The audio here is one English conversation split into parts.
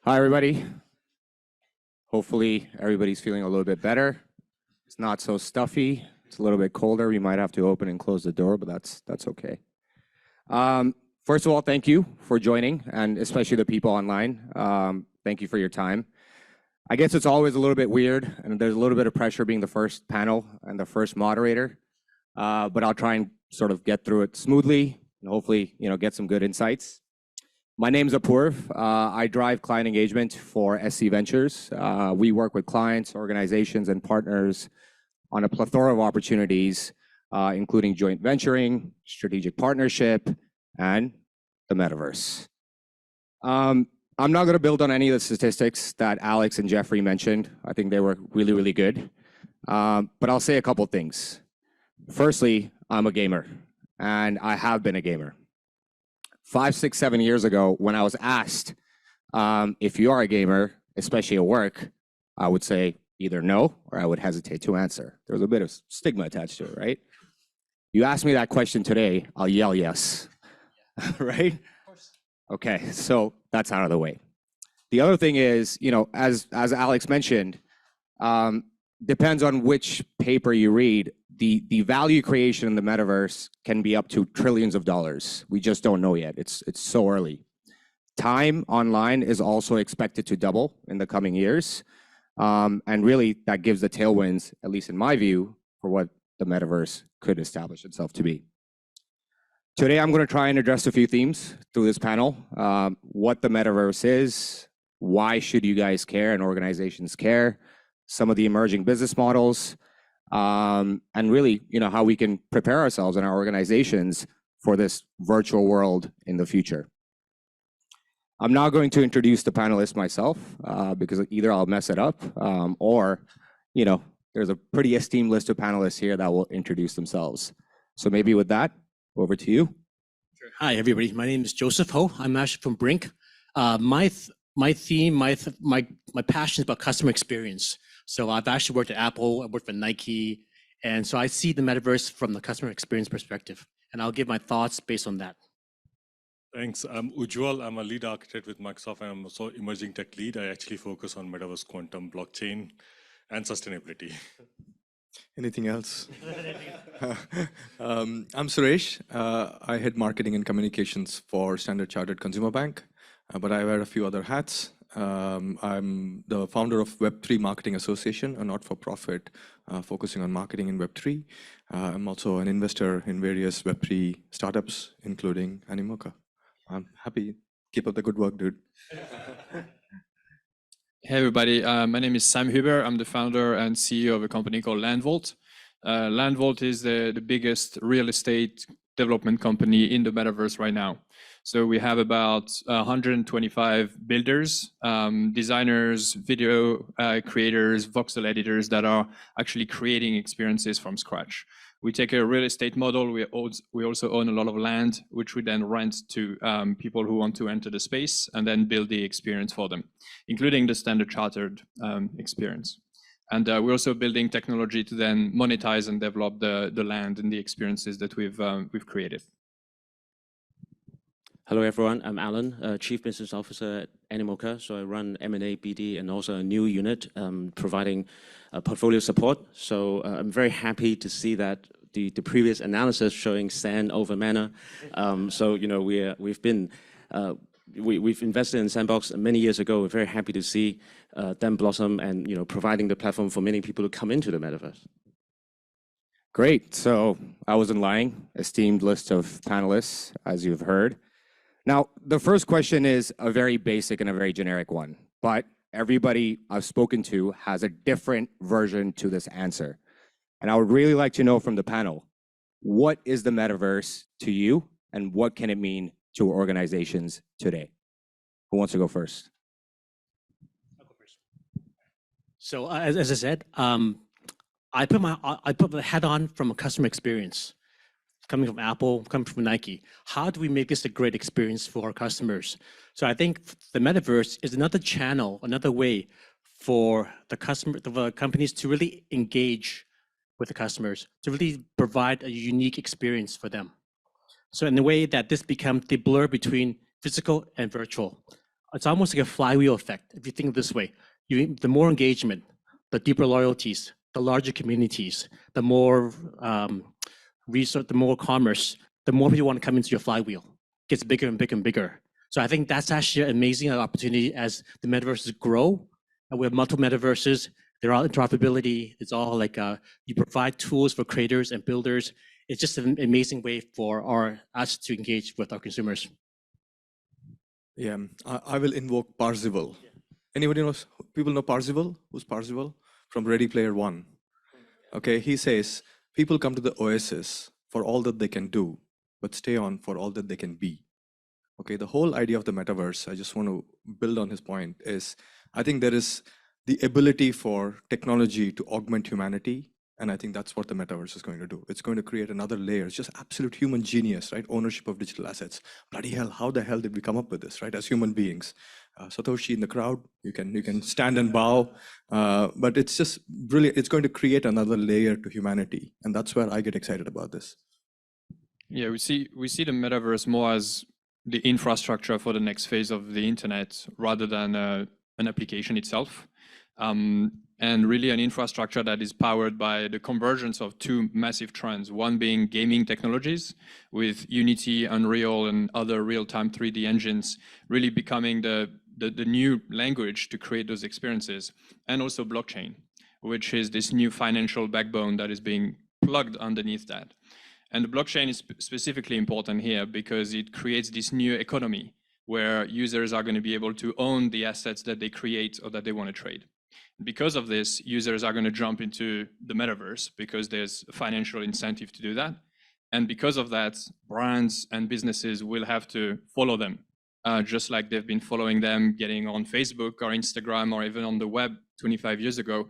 Hi, everybody. Hopefully, everybody's feeling a little bit better. It's not so stuffy. It's a little bit colder. We might have to open and close the door, but that's okay. First of all, thank you for joining, and especially the people online. Thank you for your time. I guess it's always a little bit weird, and there's a little bit of pressure being the first panel and the first moderator, but I'll try and sort of get through it smoothly and hopefully, get some good insights. My name's Apurv. I drive client engagement for SC Ventures. We work with clients, organizations, and partners on a plethora of opportunities, including joint venturing, strategic partnership, and the metaverse. I'm not going to build on any of the statistics that Alex and Jeffrey mentioned. I think they were really, really good. But I'll say a couple things. Firstly, I'm a gamer, and I have been a gamer. 5, 6, 7 years ago, when I was asked if you are a gamer, especially at work, I would say either no or I would hesitate to answer. There's a bit of stigma attached to it, right? You ask me that question today, I'll yell yes, right? Of course. Okay, so that's out of the way. The other thing is, as Alex mentioned, depends on which paper you read. The value creation in the metaverse can be up to trillions of dollars. We just don't know yet. It's so early. Time online is also expected to double in the coming years. And really, that gives the tailwinds, at least in my view, for what the metaverse could establish itself to be. Today, I'm going to try and address a few themes through this panel. What the metaverse is, why should you guys care and organizations care, some of the emerging business models, and really, how we can prepare ourselves and our organizations for this virtual world in the future. I'm not going to introduce the panelists myself because either I'll mess it up or, there's a pretty esteemed list of panelists here that will introduce themselves. So maybe with that, over to you. Sure. Hi, everybody. My name is Joseph Ho. I'm actually from Brinc. My theme, my passion is about customer experience. So I've actually worked at Apple, I worked for Nike, and so I see the metaverse from the customer experience perspective, and I'll give my thoughts based on that. Thanks. I'm Ujjwal. I'm a lead architect with Microsoft, and I'm also emerging tech lead. I actually focus on metaverse, quantum, blockchain, and sustainability. Anything else? I'm Suresh. I head marketing and communications for Standard Chartered Consumer Bank, but I wear a few other hats. I'm the founder of Web3 Marketing Association, a not-for-profit focusing on marketing in Web3. I'm also an investor in various Web3 startups, including Animoca. I'm happy. Keep up the good work, dude. Hey, everybody. My name is Sam Huber. I'm the founder and CEO of a company called LandVault. LandVault is the biggest real estate development company in the metaverse right now. So we have about 125 builders, designers, video creators, voxel editors that are actually creating experiences from scratch. We take a real estate model. We also own a lot of land, which we then rent to people who want to enter the space and then build the experience for them, including the Standard Chartered experience. And we're also building technology to then monetize and develop the land and the experiences that we've created. Hello, everyone. I'm Alan, Chief Business Officer at Animoca. So I run M&A, BD, and also a new unit providing portfolio support. So I'm very happy to see that the previous analysis showing sand over mana. So we've invested in Sandbox many years ago. We're very happy to see them blossom and providing the platform for many people to come into the metaverse. Great. So I wasn't lying. Esteemed list of panelists, as you've heard. Now, the first question is a very basic and a very generic one, but everybody I've spoken to has a different version to this answer. And I would really like to know from the panel, what is the metaverse to you and what can it mean to organizations today? Who wants to go first? I'll go first. So as I said, I put my hat on from a customer experience. Coming from Apple, coming from Nike. How do we make this a great experience for our customers? So I think the metaverse is another channel, another way for the companies to really engage with the customers, to really provide a unique experience for them. So in a way that this becomes the blur between physical and virtual. it's almost like a flywheel effect. If you think this way, the more engagement, the deeper loyalties, the larger communities, the more research, the more commerce, the more people want to come into your flywheel. It gets bigger and bigger and bigger. So I think that's actually an amazing opportunity as the metaverses grow. And we have multiple metaverses. They're all interoperability. It's all like you provide tools for creators and builders. It's just an amazing way for us to engage with our consumers. Yeah, I will invoke Parzival. Anybody knows, people know Parzival? Who's Parzival? From Ready Player One. Okay, he says, people come to the oasis for all that they can do, but stay on for all that they can be. Okay, the whole idea of the metaverse, I just want to build on his point, is I think there is the ability for technology to augment humanity. And I think that's what the metaverse is going to do. It's going to create another layer. It's just absolute human genius, right? Ownership of digital assets. Bloody hell, how the hell did we come up with this, right? As human beings. Satoshi in the crowd, you can stand and bow, but it's just brilliant. It's going to create another layer to humanity. And that's where I get excited about this. Yeah, we see the metaverse more as the infrastructure for the next phase of the internet rather than an application itself. And really an infrastructure that is powered by the convergence of two massive trends, one being gaming technologies with Unity, Unreal, and other real-time 3D engines really becoming the new language to create those experiences, and also blockchain, which is this new financial backbone that is being plugged underneath that. And the blockchain is specifically important here because it creates this new economy where users are going to be able to own the assets that they create or that they want to trade. Because of this, users are going to jump into the metaverse because there's a financial incentive to do that. And because of that, brands and businesses will have to follow them, just like they've been following them getting on Facebook or Instagram or even on the web 25 years ago.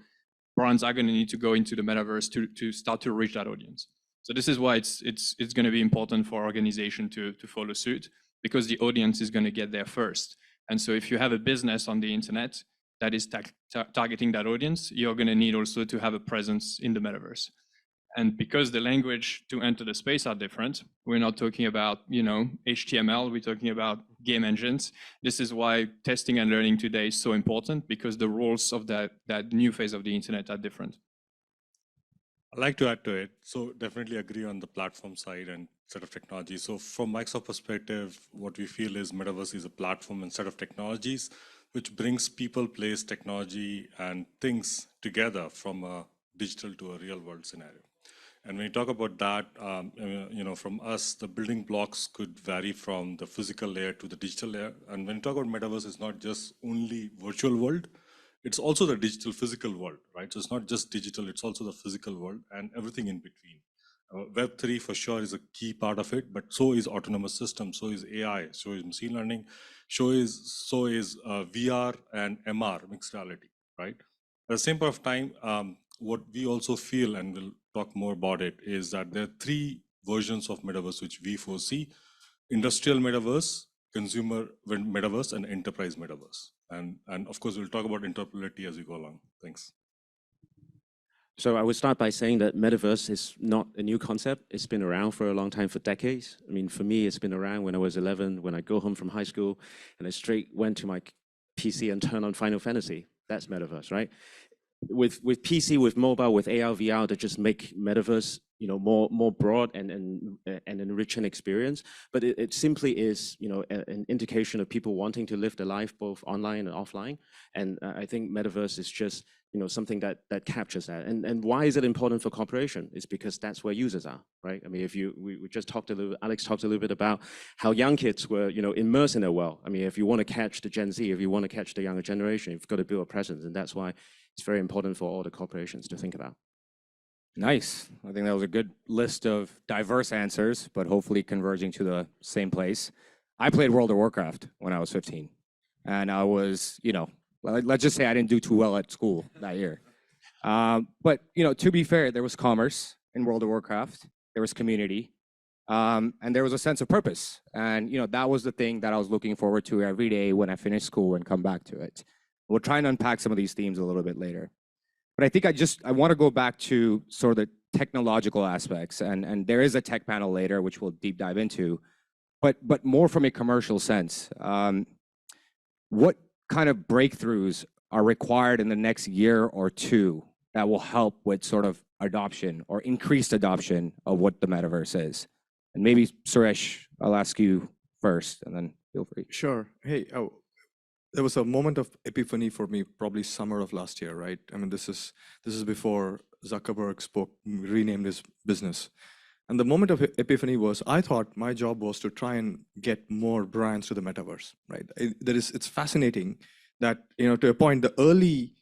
Brands are going to need to go into the metaverse to start to reach that audience. So this is why it's going to be important for organization to follow suit, because the audience is going to get there first. And so if you have a business on the internet that is targeting that audience, you're going to need also to have a presence in the metaverse. And because the language to enter the space are different, we're not talking about, HTML, we're talking about game engines. This is why testing and learning today is so important, because the rules of that new phase of the internet are different. I'd like to add to it. So definitely agree on the platform side and set of technologies. So from Microsoft perspective, what we feel is Metaverse is a platform and set of technologies which brings people, place, technology, and things together from a digital to a real world scenario. And when you talk about that, from us, the building blocks could vary from the physical layer to the digital layer. And when you talk about Metaverse, it's not just only virtual world, it's also the digital physical world, right? So it's not just digital, it's also the physical world and everything in between. Web3 for sure is a key part of it, but so is autonomous systems, so is AI, so is machine learning, so is VR and MR, mixed reality, right? At the same point of time, what we also feel, and we'll talk more about it, is that there are three versions of Metaverse which we foresee: industrial Metaverse, consumer Metaverse, and enterprise Metaverse. And of course, we'll talk about interoperability as we go along. Thanks. So I would start by saying that Metaverse is not a new concept. It's been around for a long time, for decades. I mean, for me, it's been around when I was 11, when I go home from high school, and I straight went to my PC and turned on Final Fantasy. That's Metaverse, right? With PC, with mobile, with AR, VR, to just make Metaverse, more broad and enriching experience. But it simply is, an indication of people wanting to live their life both online and offline. And I think Metaverse is just, something that captures that. And why is it important for corporation? It's because that's where users are, right? I mean, we just talked Alex talked a little bit about how young kids were, immersed in their world. I mean, if you want to catch the Gen Z, if you want to catch the younger generation, you've got to build a presence. And that's why it's very important for all the corporations to think about. Nice. I think that was a good list of diverse answers, but hopefully converging to the same place. I played World of Warcraft when I was 15. And I was, let's just say I didn't do too well at school that year. But, to be fair, there was commerce in World of Warcraft. There was community. And there was a sense of purpose. And, that was the thing that I was looking forward to every day when I finished school and come back to it. We'll try and unpack some of these themes a little bit later. But I think I want to go back to sort of the technological aspects. And there is a tech panel later, which we'll deep dive into, but more from a commercial sense. what kind of breakthroughs are required in the next year or two that will help with sort of adoption or increased adoption of what the metaverse is? And maybe Suresh, I'll ask you first, and then feel free. Sure. Hey, there was a moment of epiphany for me, probably summer of last year, right? I mean, this is before Zuckerberg renamed his business. And the moment of epiphany was, I thought my job was to try and get more brands to the metaverse, right? It's fascinating that, to a point, the early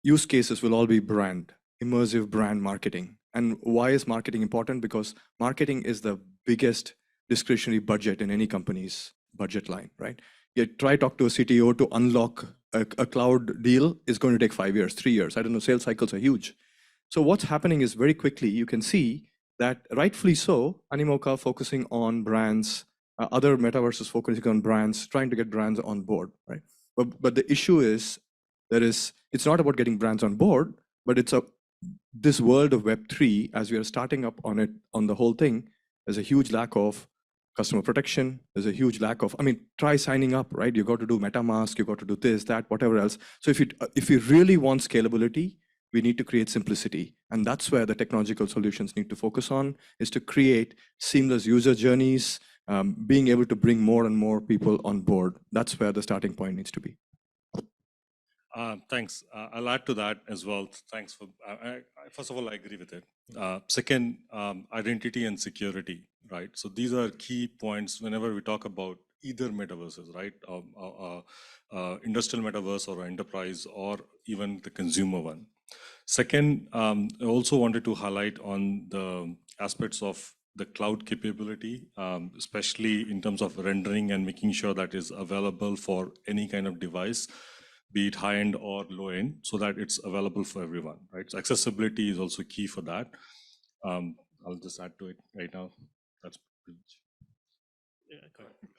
use cases will all be brand, immersive brand marketing. And why is marketing important? Because marketing is the biggest discretionary budget in any company's budget line, right? You talk to a CTO to unlock a cloud deal is going to take 5 years, 3 years. I don't know, sales cycles are huge. So what's happening is very quickly, you can see that rightfully so, Animoca focusing on brands, other metaverses focusing on brands, trying to get brands on board, right? But the issue is, it's not about getting brands on board, but it's this world of Web3, as we are starting up on the whole thing, there's a huge lack of customer protection. There's a huge lack of, try signing up, right? You got to do MetaMask, you got to do this, that, whatever else. So if you really want scalability, we need to create simplicity. And that's where the technological solutions need to focus on, is to create seamless user journeys, being able to bring more and more people on board. That's where the starting point needs to be. Thanks. I'll add to that as well. Thanks for, first of all, I agree with it. Second, identity and security, right? So these are key points whenever we talk about either metaverses, right? Industrial metaverse or enterprise or even the consumer one. Second, I also wanted to highlight on the aspects of the cloud capability, especially in terms of rendering and making sure that is available for any kind of device, be it high-end or low-end, so that it's available for everyone, right? So accessibility is also key for that. I'll just add to it right now. That's pretty much.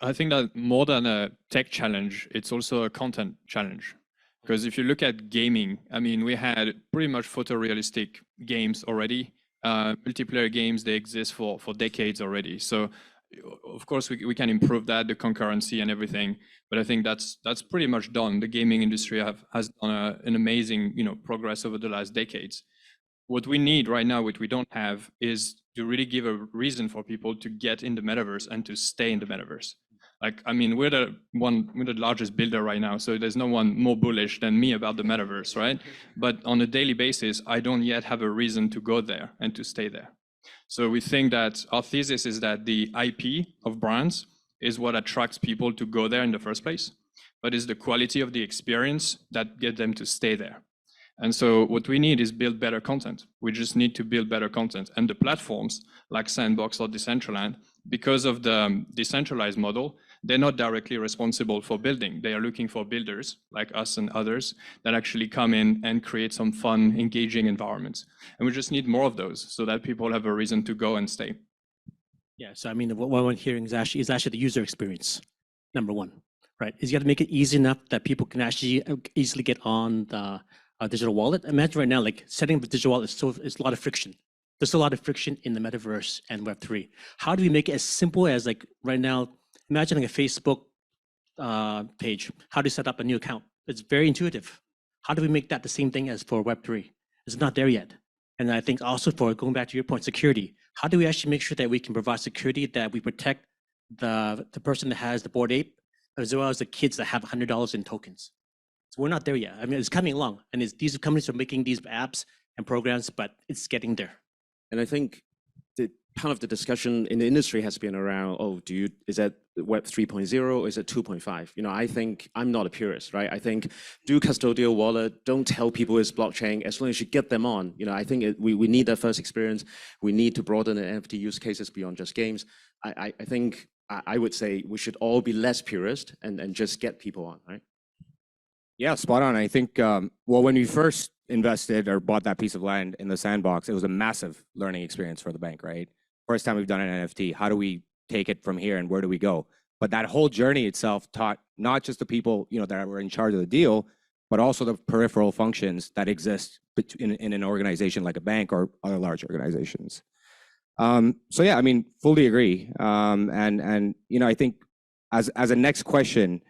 I think that more than a tech challenge, it's also a content challenge. Because if you look at gaming, we had pretty much photorealistic games already. Multiplayer games, they exist for decades already. So of course we can improve that, the concurrency and everything, but I think that's pretty much done. The gaming industry has done an amazing progress over the last decades. What we need right now, what we don't have, is to really give a reason for people to get in the metaverse and to stay in the metaverse. We're the largest builder right now, so there's no one more bullish than me about the metaverse, right? But on a daily basis, I don't yet have a reason to go there and to stay there. So we think that our thesis is that the IP of brands is what attracts people to go there in the first place, but it's the quality of the experience that get them to stay there. And so what we need is build better content. We just need to build better content. And the platforms like Sandbox or Decentraland, because of the decentralized model, they're not directly responsible for building. They are looking for builders like us and others that actually come in and create some fun, engaging environments. And we just need more of those so that people have a reason to go and stay. Yeah, so what I'm hearing is actually the user experience, number one, right? Is you got to make it easy enough that people can actually easily get on the digital wallet. Imagine right now, like setting up a digital wallet is a lot of friction. There's a lot of friction in the metaverse and Web3. How do we make it as simple as, like, right now, imagine like a Facebook page. How do you set up a new account? It's very intuitive. How do we make that the same thing as for Web3? It's not there yet. And I think also, for going back to your point, security. How do we actually make sure that we can provide security, that we protect the person that has the Bored Ape, as well as the kids that have $100 in tokens? So we're not there yet. It's coming along, and these companies are making these apps and programs, but it's getting there. And I think part of the discussion in the industry has been around, is that Web 3.0 or is it 2.5? I think I'm not a purist, right? I think do custodial wallet, don't tell people it's blockchain, as long as you get them on. I think we need that first experience. We need to broaden the NFT use cases beyond just games. I think I would say we should all be less purist and just get people on, right? Yeah, spot on. I think, when we first invested or bought that piece of land in the Sandbox, it was a massive learning experience for the bank, right? First time we've done an NFT. How do we take it from here and where do we go? But that whole journey itself taught not just the people that were in charge of the deal, but also the peripheral functions that exist in an organization like a bank or other large organizations. So yeah, fully agree. And I think as a next question,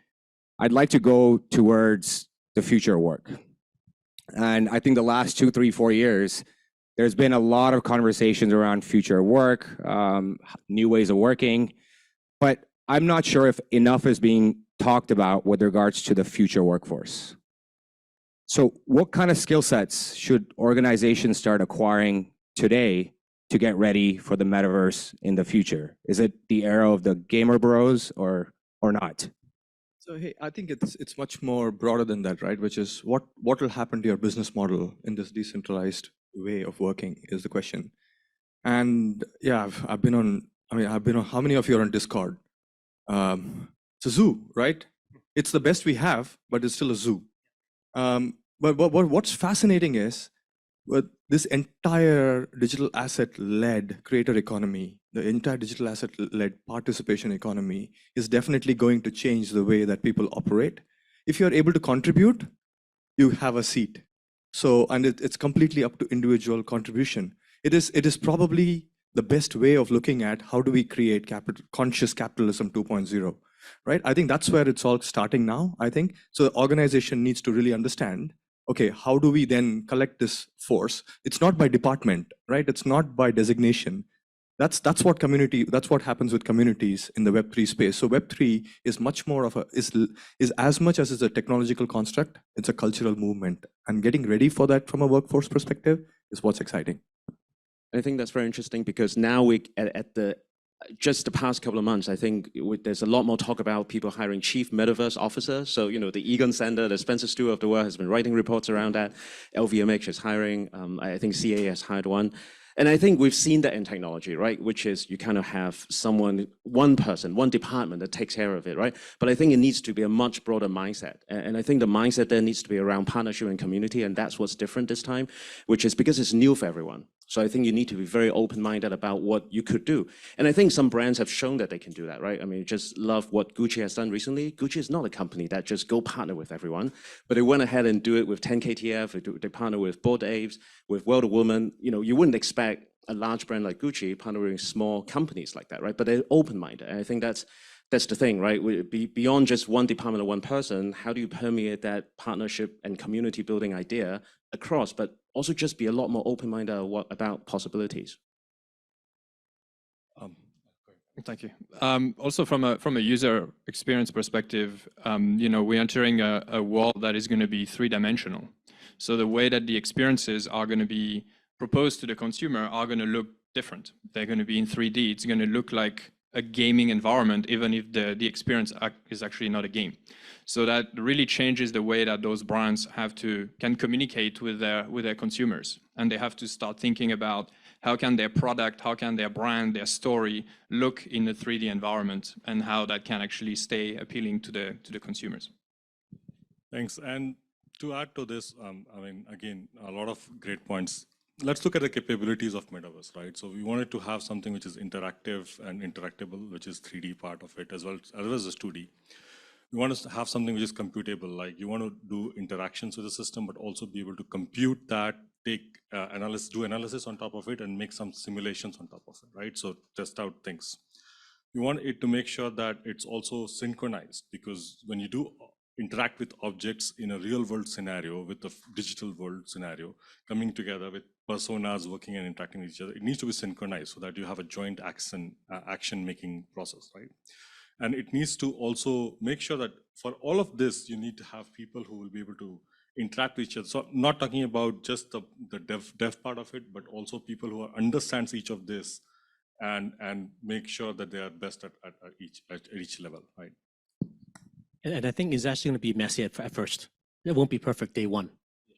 I'd like to go towards the future of work. And I think the last 2, 3, 4 years, there's been a lot of conversations around future of work, new ways of working, but I'm not sure if enough is being talked about with regards to the future workforce. So what kind of skill sets should organizations start acquiring today to get ready for the metaverse in the future? Is it the era of the gamer bros or not? So hey, I think it's much more broader than that, right? Which is what will happen to your business model in this decentralized way of working is the question. And yeah, I've been on. How many of you are on Discord? It's a zoo, right? It's the best we have, but it's still a zoo. But what's fascinating is with this entire digital asset-led creator economy, the entire digital asset-led participation economy is definitely going to change the way that people operate. If you're able to contribute, you have a seat. So, and it's completely up to individual contribution. It is probably the best way of looking at how do we create conscious capitalism 2.0, right? I think that's where it's all starting now, I think. So the organization needs to really understand, okay, how do we then collect this force? It's not by department, right? It's not by designation. That's what happens with communities in the Web3 space. So Web3 is much more of is as much as it's a technological construct, it's a cultural movement. And getting ready for that from a workforce perspective is what's exciting. I think that's very interesting because now we just the past couple of months, I think there's a lot more talk about people hiring chief metaverse officers. So, you know, the Egon Sander, the Spencer Stewart of the world has been writing reports around that. LVMH is hiring. I think CA has hired one. And I think we've seen that in technology, right? Which is you kind of have one person, one department that takes care of it, right? But I think it needs to be a much broader mindset. And I think the mindset there needs to be around partnership and community. And that's what's different this time, which is because it's new for everyone. So I think you need to be very open-minded about what you could do. And I think some brands have shown that they can do that, right? I mean, just love what Gucci has done recently. Gucci is not a company that just go partner with everyone, but they went ahead and do it with 10KTF, they partner with Bored Apes, with World of Woman. You know, you wouldn't expect a large brand like Gucci partnering with small companies like that, right? But they're open-minded. And I think that's the thing, right? Beyond just one department or one person, how do you permeate that partnership and community building idea across, but also just be a lot more open-minded about possibilities? Thank you. Also, from a user experience perspective, you know, we're entering a world that is going to be three-dimensional. So the way that the experiences are going to be proposed to the consumer are going to look different. They're going to be in 3D. It's going to look like a gaming environment, even if the experience is actually not a game. So that really changes the way that those brands can communicate with their consumers, and they have to start thinking about how can their product, how can their brand, their story look in a 3D environment, and how that can actually stay appealing to the consumers. Thanks. And to add to this, I mean, again, a lot of great points. Let's look at the capabilities of Metaverse, right? So we wanted to have something which is interactive and interactable, which is 3D part of it, as well as the 2D. We want to have something which is computable, like you want to do interactions with the system, but also be able to compute that, do analysis on top of it, and make some simulations on top of it, right? So test out things. We want it to make sure that it's also synchronized, because when you do interact with objects in a real world scenario, with the digital world scenario, coming together with personas working and interacting with each other, it needs to be synchronized so that you have a joint action-making process, right? And it needs to also make sure that for all of this, you need to have people who will be able to interact with each other. So not talking about just the dev part of it, but also people who understands each of this and make sure that they are best at each level, right? And I think it's actually going to be messy at first. It won't be perfect day one.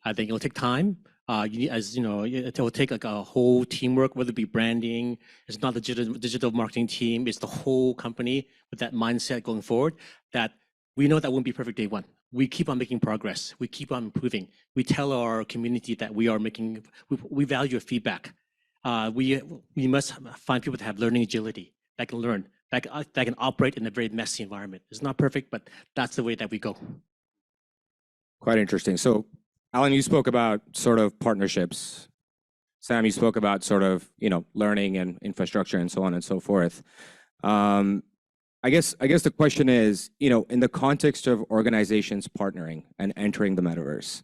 I think it'll take time. It will take like a whole teamwork, whether it be branding. It's not the digital marketing team. It's the whole company with that mindset going forward. That we know that won't be perfect day one. We keep on making progress. We keep on improving. We tell our community that we value your feedback. We must find people that have learning agility, that can learn, that can operate in a very messy environment. It's not perfect, but that's the way that we go. Quite interesting. So, Alan, you spoke about sort of partnerships. Sam, you spoke about sort of, learning and infrastructure and so on and so forth. I guess the question is, in the context of organizations partnering and entering the metaverse,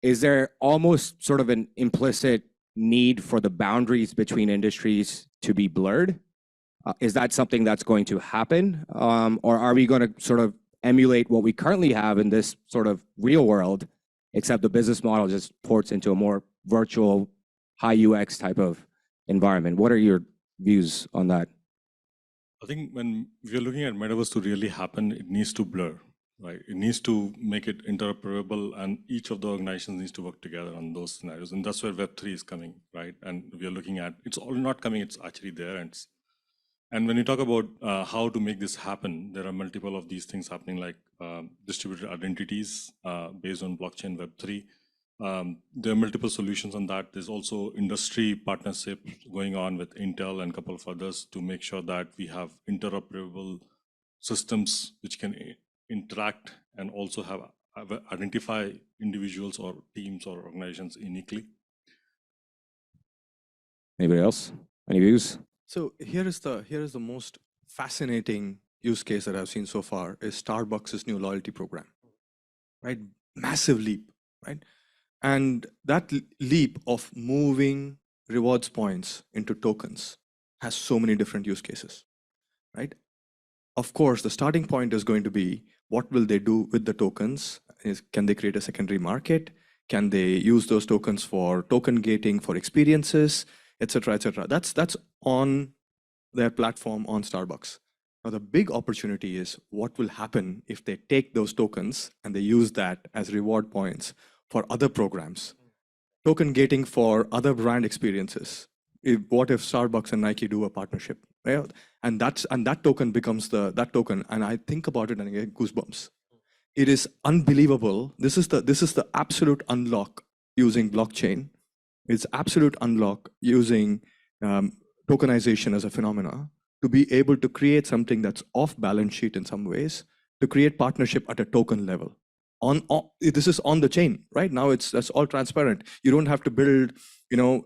is there almost sort of an implicit need for the boundaries between industries to be blurred? Is that something that's going to happen? Or are we going to sort of emulate what we currently have in this sort of real world, except the business model just ports into a more virtual, high UX type of environment? What are your views on that? I think when we're looking at metaverse to really happen, it needs to blur, right? It needs to make it interoperable, and each of the organizations needs to work together on those scenarios. And that's where Web3 is coming, right? And we are looking at, it's all not coming, it's actually there. And when you talk about how to make this happen, there are multiple of these things happening, like distributed identities based on blockchain Web3. There are multiple solutions on that. There's also industry partnerships going on with Intel and a couple of others to make sure that we have interoperable systems which can interact and also identify individuals or teams or organizations uniquely. Anybody else? Any views? So here is the most fascinating use case that I've seen so far is Starbucks' new loyalty program, right? Massive leap, right? And that leap of moving rewards points into tokens has so many different use cases, right? Of course, the starting point is going to be, what will they do with the tokens? Can they create a secondary market? Can they use those tokens for token gating for experiences, et cetera, et cetera? That's on their platform on Starbucks. Now, the big opportunity is what will happen if they take those tokens and they use that as reward points for other programs, token gating for other brand experiences. What if Starbucks and Nike do a partnership? Right? And that token becomes that token. And I think about it and I get goosebumps. It is unbelievable. This is the absolute unlock using blockchain. It's absolute unlock using tokenization as a phenomena to be able to create something that's off balance sheet in some ways, to create partnership at a token level. This is on the chain, right? Now that's all transparent. You don't have to build,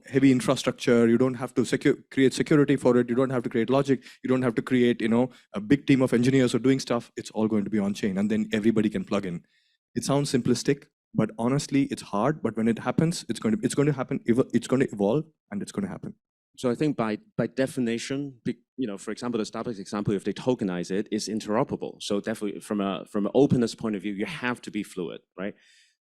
heavy infrastructure. You don't have to create security for it. You don't have to create logic. You don't have to create, a big team of engineers who are doing stuff. It's all going to be on chain, and then everybody can plug in. It sounds simplistic, but honestly, it's hard. But when it happens, it's going to happen. It's going to evolve, and it's going to happen. So I think by definition, for example, the Starbucks example, if they tokenize it, it's interoperable. So definitely from an openness point of view, you have to be fluid, right?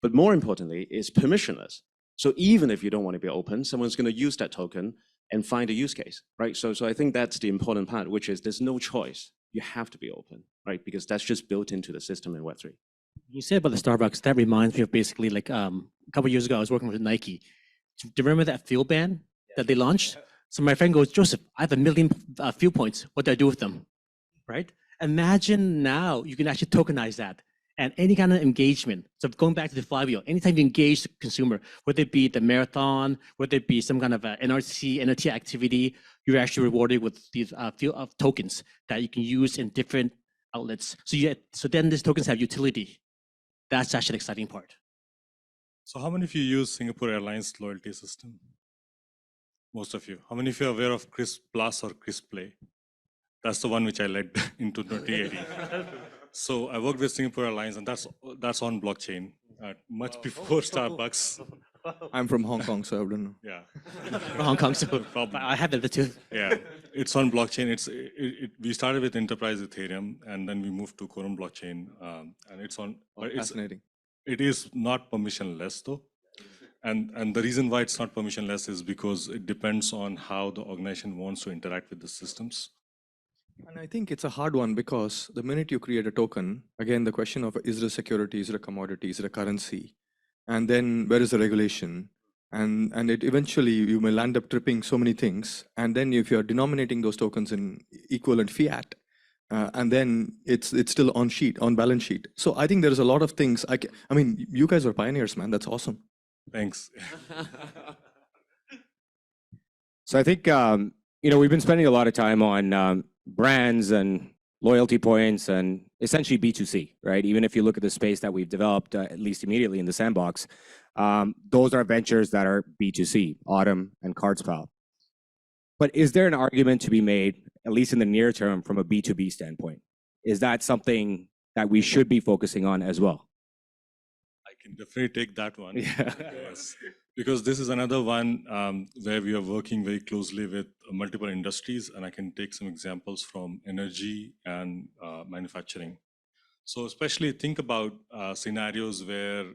But more importantly, it's permissionless. So even if you don't want to be open, someone's going to use that token and find a use case, right? So I think that's the important part, which is there's no choice. You have to be open, right? Because that's just built into the system in Web3. You said about the Starbucks, that reminds me of basically like a couple of years ago, I was working with Nike. Do you remember that fuel ban that they launched? So my friend goes, Joseph, I have 1 million fuel points. What do I do with them? Right? Imagine now you can actually tokenize that and any kind of engagement. So going back to the flywheel, anytime you engage the consumer, whether it be the marathon, whether it be some kind of NFT activity, you're actually rewarded with these tokens that you can use in different outlets. So then these tokens have utility. That's actually the exciting part. So how many of you use Singapore Airlines loyalty system? Most of you. How many of you are aware of Chris Plus or Chris Play? That's the one which I led into 2018. So I worked with Singapore Airlines, and that's on blockchain much before Starbucks. I'm from Hong Kong, so I don't know. Yeah. Hong Kong, so I have that too. Yeah, it's on blockchain. We started with enterprise Ethereum, and then we moved to Quorum blockchain, and it's on. Fascinating. It is not permissionless though. And the reason why it's not permissionless is because it depends on how the organization wants to interact with the systems. And I think it's a hard one because the minute you create a token, again, the question of is it a security, is it a commodity, is it a currency? And then where is the regulation? And it eventually you may land up tripping so many things. And then if you're denominating those tokens in equivalent fiat, and then it's still on balance sheet. So I think there's a lot of things. I mean, you guys are pioneers, man. That's awesome. Thanks. So I think, we've been spending a lot of time on brands and loyalty points and essentially B2C, right? Even if you look at the space that we've developed, at least immediately in the sandbox, those are ventures that are B2C, Autumn and CardsPal. But is there an argument to be made, at least in the near term, from a B2B standpoint? Is that something that we should be focusing on as well? I can definitely take that one. Yeah. Yes. Because this is another one where we are working very closely with multiple industries, and I can take some examples from energy and manufacturing. So especially think about scenarios where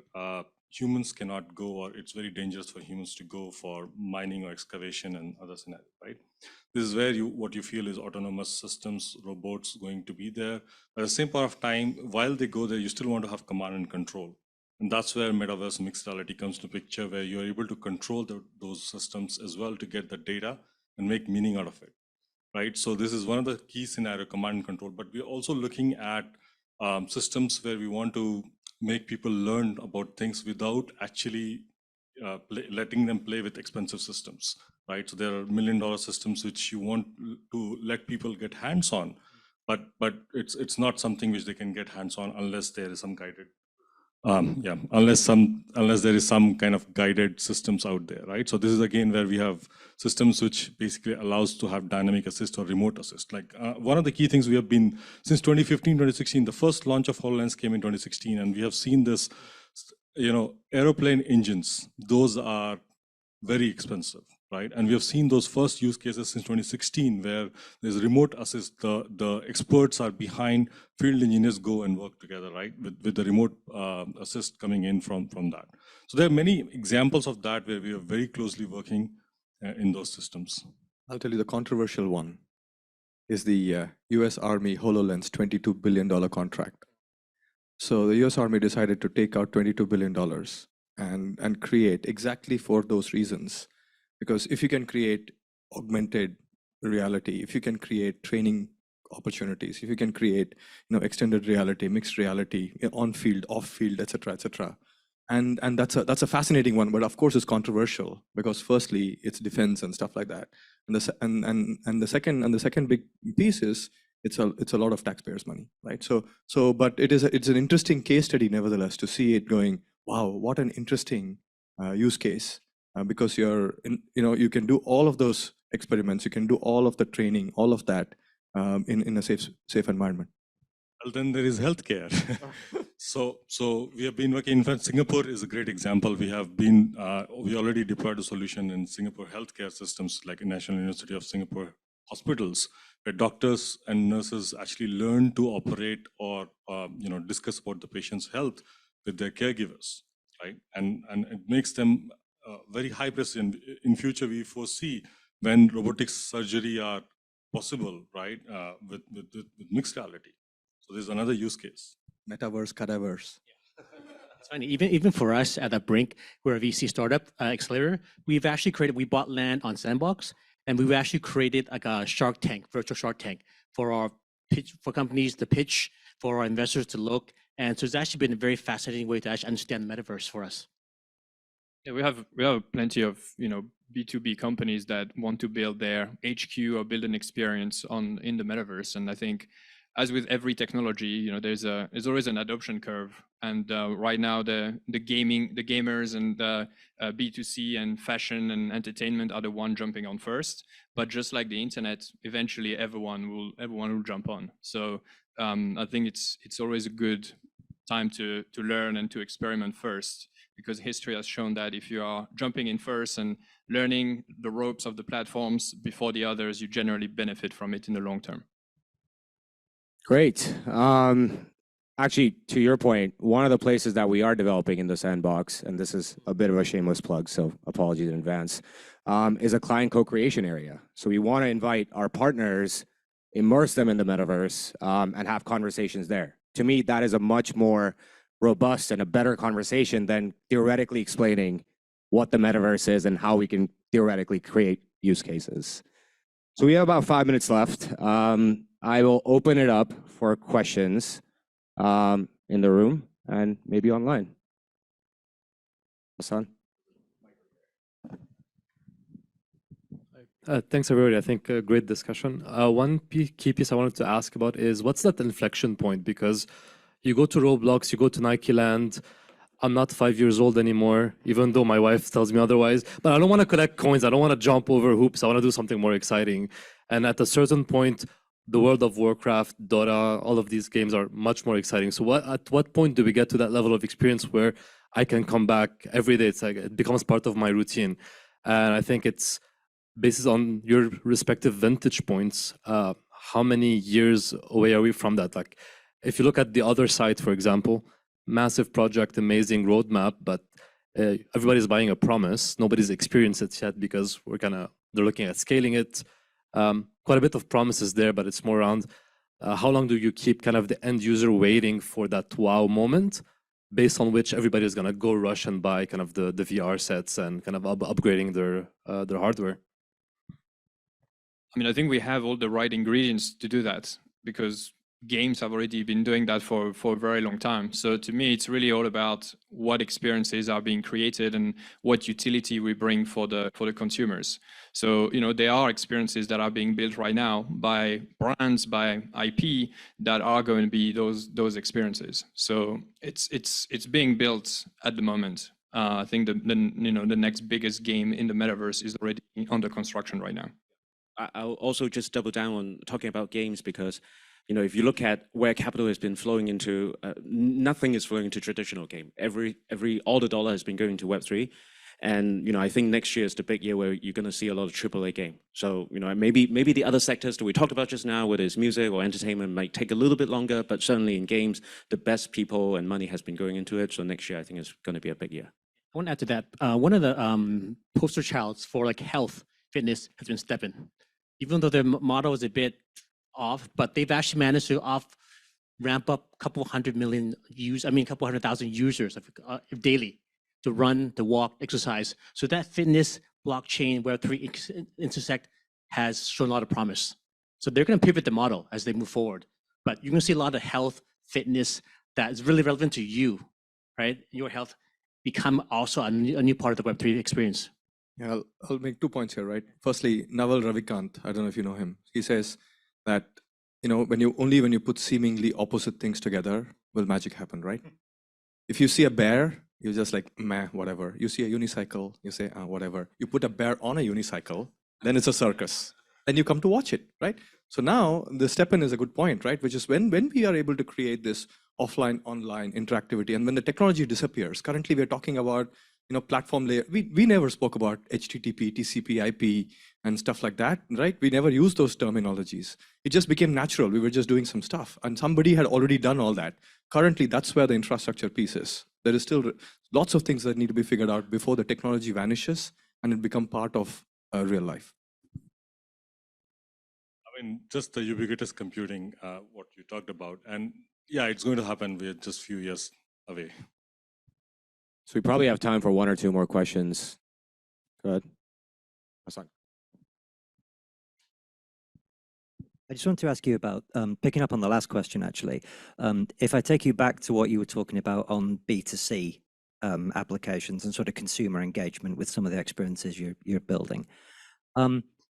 humans cannot go, or it's very dangerous for humans to go for mining or excavation and other scenarios, right? This is where what you feel is autonomous systems, robots going to be there. But at the same point of time, while they go there, you still want to have command and control. And that's where Metaverse mixed reality comes to picture, where you're able to control those systems as well to get the data and make meaning out of it, right? So this is one of the key scenario, command and control. But we're also looking at systems where we want to make people learn about things without actually letting them play with expensive systems, right? So there are $1 million systems which you want to let people get hands-on, but it's not something which they can get hands-on unless there is some guided, unless there is some kind of guided systems out there, right? So this is again where we have systems which basically allows to have dynamic assist or remote assist. Like one of the key things we have been since 2015, 2016, the first launch of HoloLens came in 2016, and we have seen this, aeroplane engines, those are very expensive, right? And we have seen those first use cases since 2016, where there's remote assist, the experts are behind, field engineers go and work together, right? With the remote assist coming in from that. So there are many examples of that where we are very closely working in those systems. I'll tell you the controversial one is the US Army HoloLens $22 billion contract. So the US Army decided to take out $22 billion and create exactly for those reasons. Because if you can create augmented reality, if you can create training opportunities, if you can create extended reality, mixed reality, on field, off field, etc., and that's a fascinating one, but of course it's controversial because firstly it's defense and stuff like that, and the second big piece is it's a lot of taxpayers' money, right? So but it's an interesting case study nevertheless to see it going, wow, what an interesting use case. Because you can do all of those experiments, you can do all of the training, all of that in a safe environment. Well, then there is healthcare. So we have been working. In fact, Singapore is a great example. We already deployed a solution in Singapore healthcare systems, like in National University of Singapore hospitals, where doctors and nurses actually learn to operate or discuss about the patient's health with their caregivers, right? And it makes them very high precision. In future, we foresee when robotics surgery are possible, right, with mixed reality. So there's another use case. Metaverse, cadaverse. It's funny, even for us at Brinc, we're a VC startup accelerator. We bought land on Sandbox, and we've actually created like a Shark Tank, virtual Shark Tank for companies to pitch, for our investors to look. And so it's actually been a very fascinating way to actually understand the metaverse for us. Yeah, we have plenty of B2B companies that want to build their HQ or build an experience in the metaverse, and I think, as with every technology, there's always an adoption curve, and right now the gamers and the B2C and fashion and entertainment are the one jumping on first. But just like the internet, eventually everyone will jump on. So I think it's always a good time to learn and to experiment first, because history has shown that if you are jumping in first and learning the ropes of the platforms before the others, you generally benefit from it in the long term. Great. Actually, to your point, one of the places that we are developing in the sandbox, and this is a bit of a shameless plug, so apologies in advance, is a client co-creation area. So we want to invite our partners, immerse them in the metaverse, and have conversations there. To me, that is a much more robust and a better conversation than theoretically explaining what the metaverse is and how we can theoretically create use cases. So we have about 5 minutes left. I will open it up for questions in the room and maybe online. Hassan? Thanks, everybody. I think a great discussion. One key piece I wanted to ask about is what's that inflection point? Because you go to Roblox, you go to Nike Land. I'm not 5 years old anymore, even though my wife tells me otherwise. But I don't want to collect coins. I don't want to jump over hoops. I want to do something more exciting. And at a certain point, the World of Warcraft, Dota, all of these games are much more exciting. So at what point do we get to that level of experience where I can come back every day? It's like it becomes part of my routine. And I think it's based on your respective vantage points. How many years away are we from that? Like, if you look at the other side, for example, massive project, amazing roadmap, but everybody's buying a promise. Nobody's experienced it yet because they're looking at scaling it. Quite a bit of promises there, but it's more around how long do you keep kind of the end user waiting for that wow moment, based on which everybody's gonna go rush and buy kind of the VR sets and kind of upgrading their hardware. I mean, I think we have all the right ingredients to do that because games have already been doing that for a very long time. So to me, it's really all about what experiences are being created and what utility we bring for the consumers. So, there are experiences that are being built right now by brands, by IP that are going to be those experiences. So it's being built at the moment. I think the next biggest game in the metaverse is already under construction right now. I'll also just double down on talking about games because, if you look at where capital has been flowing into, nothing is flowing into traditional game. All the dollar has been going to Web3. And, I think next year is the big year where you're going to see a lot of AAA game. So, maybe the other sectors that we talked about just now, whether it's music or entertainment, might take a little bit longer, but certainly in games, the best people and money has been going into it. So next year, I think is going to be a big year. I want to add to that. One of the poster childs for like health, fitness has been Steppen. Even though their model is a bit off, but they've actually managed to ramp up a couple 100,000 users daily to run, to walk, exercise. So that fitness blockchain Web3 intersect has shown a lot of promise. So they're going to pivot the model as they move forward. But you're going to see a lot of health, fitness that is really relevant to you, right? Your health become also a new part of the Web3 experience. Yeah, I'll make 2 points here, right? Firstly, Naval Ravikant, I don't know if you know him. He says that, when you put seemingly opposite things together, will magic happen, right? If you see a bear, you're just like, meh, whatever. You see a unicycle, you say, whatever. You put a bear on a unicycle, then it's a circus. Then you come to watch it, right? So now the step-in is a good point, right? Which is when we are able to create this offline, online interactivity, and when the technology disappears. Currently, we're talking about platform layer. We never spoke about HTTP, TCP, IP, and stuff like that, right? We never used those terminologies. It just became natural. We were just doing some stuff, and somebody had already done all that. Currently, that's where the infrastructure piece is. There is still lots of things that need to be figured out before the technology vanishes and it become part of real life. I mean, just the ubiquitous computing, what you talked about, and yeah, it's going to happen. We're just a few years away. So we probably have time for 1 or 2 more questions. Go ahead. Hassan. I just want to ask you about, picking up on the last question, actually. If I take you back to what you were talking about on B2C applications and sort of consumer engagement with some of the experiences you're building.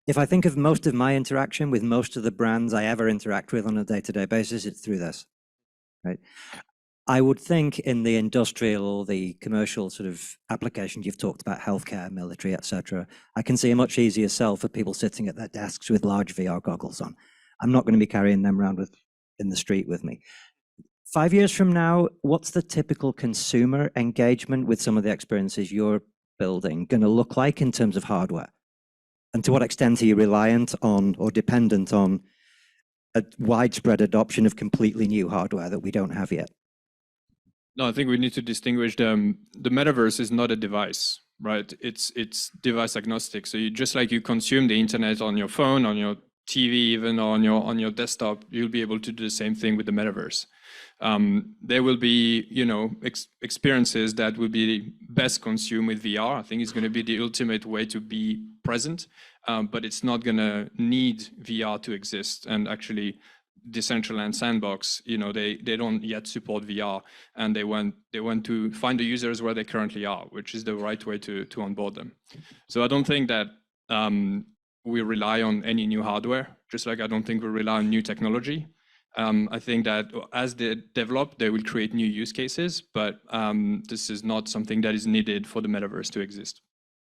If I think of most of my interaction with most of the brands I ever interact with on a day-to-day basis, it's through this, right? I would think in the industrial or the commercial sort of applications you've talked about, healthcare, military, etc. I can see a much easier sell for people sitting at their desks with large VR goggles on. I'm not going to be carrying them around in the street with me. 5 years from now, what's the typical consumer engagement with some of the experiences you're building going to look like in terms of hardware? And to what extent are you reliant on or dependent on a widespread adoption of completely new hardware that we don't have yet? No, I think we need to distinguish them. The metaverse is not a device, right? It's device agnostic. So just like you consume the internet on your phone, on your TV, even on your desktop, you'll be able to do the same thing with the metaverse. There will be, experiences that will be best consumed with VR. I think it's going to be the ultimate way to be present, but it's not going to need VR to exist. And actually, Decentraland Sandbox, they don't yet support VR, and they want to find the users where they currently are, which is the right way to onboard them. So I don't think that we rely on any new hardware, just like I don't think we rely on new technology. I think that as they develop, they will create new use cases, but this is not something that is needed for the metaverse to exist.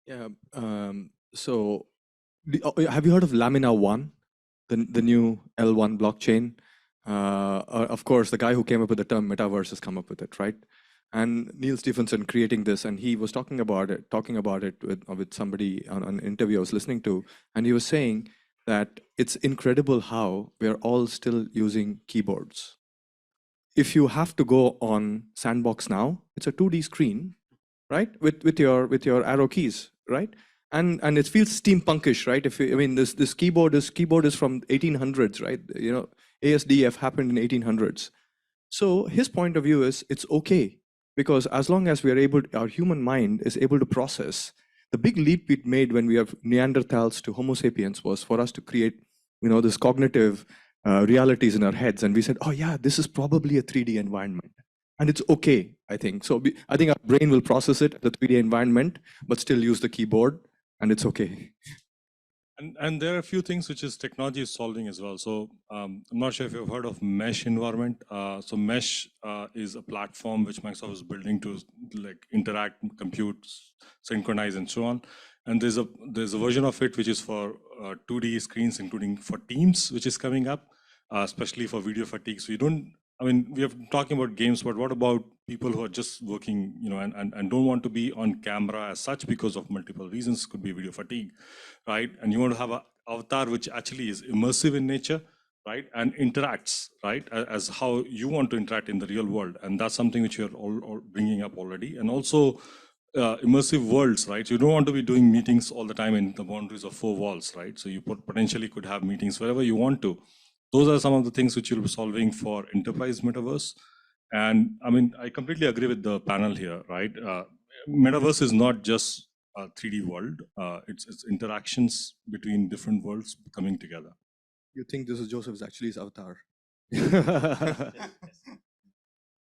Yeah. So have you heard of Lamina 1? the new L1 blockchain. Of course, the guy who came up with the term Metaverse has come up with it, right? And Neil Stephenson creating this, and he was talking about it with somebody on an interview I was listening to, and he was saying that it's incredible how we are all still using keyboards. If you have to go on Sandbox now, it's a 2D screen, right? With your arrow keys, right? And it feels steampunkish, right? This keyboard is from 1800s, right? You know, ASDF happened in 1800s. So his point of view is it's okay, because as long as we are able, our human mind is able to process. The big leap we made when we have Neanderthals to Homo sapiens was for us to create, you know, this cognitive realities in our heads, and we said, oh yeah, this is probably a 3D environment, and it's okay, I think. So I think our brain will process it, the 3D environment, but still use the keyboard, and it's okay. And there are a few things which is technology is solving as well. So I'm not sure if you've heard of mesh environment. So mesh is a platform which Microsoft is building to like interact, compute, synchronize, and so on. And there's a version of it which is for 2D screens, including for Teams, which is coming up, especially for video fatigue. So you don't, I mean, we are talking about games, but what about people who are just working, you know, and don't want to be on camera as such because of multiple reasons? Could be video fatigue, right? And you want to have an avatar which actually is immersive in nature, right? And interacts, right? As how you want to interact in the real world. And that's something which you're all bringing up already. And also immersive worlds, right? You don't want to be doing meetings all the time in the boundaries of 4 walls, right? So you potentially could have meetings wherever you want to. Those are some of the things which you'll be solving for enterprise metaverse. And I mean, I completely agree with the panel here, right? Metaverse is not just a 3D world. It's interactions between different worlds coming together. You think this is Joseph's actually his avatar?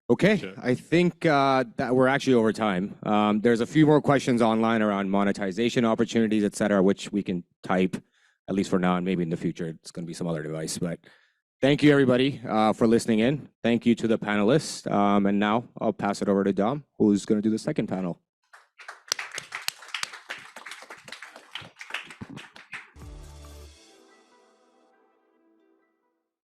Okay, Sure. I think that we're actually over time. There's a few more questions online around monetization opportunities, et cetera, which we can type, at least for now, and maybe in the future, it's going to be some other device. But thank you, everybody, for listening in. Thank you to the panelists. And now I'll pass it over to Dom, who's going to do the second panel.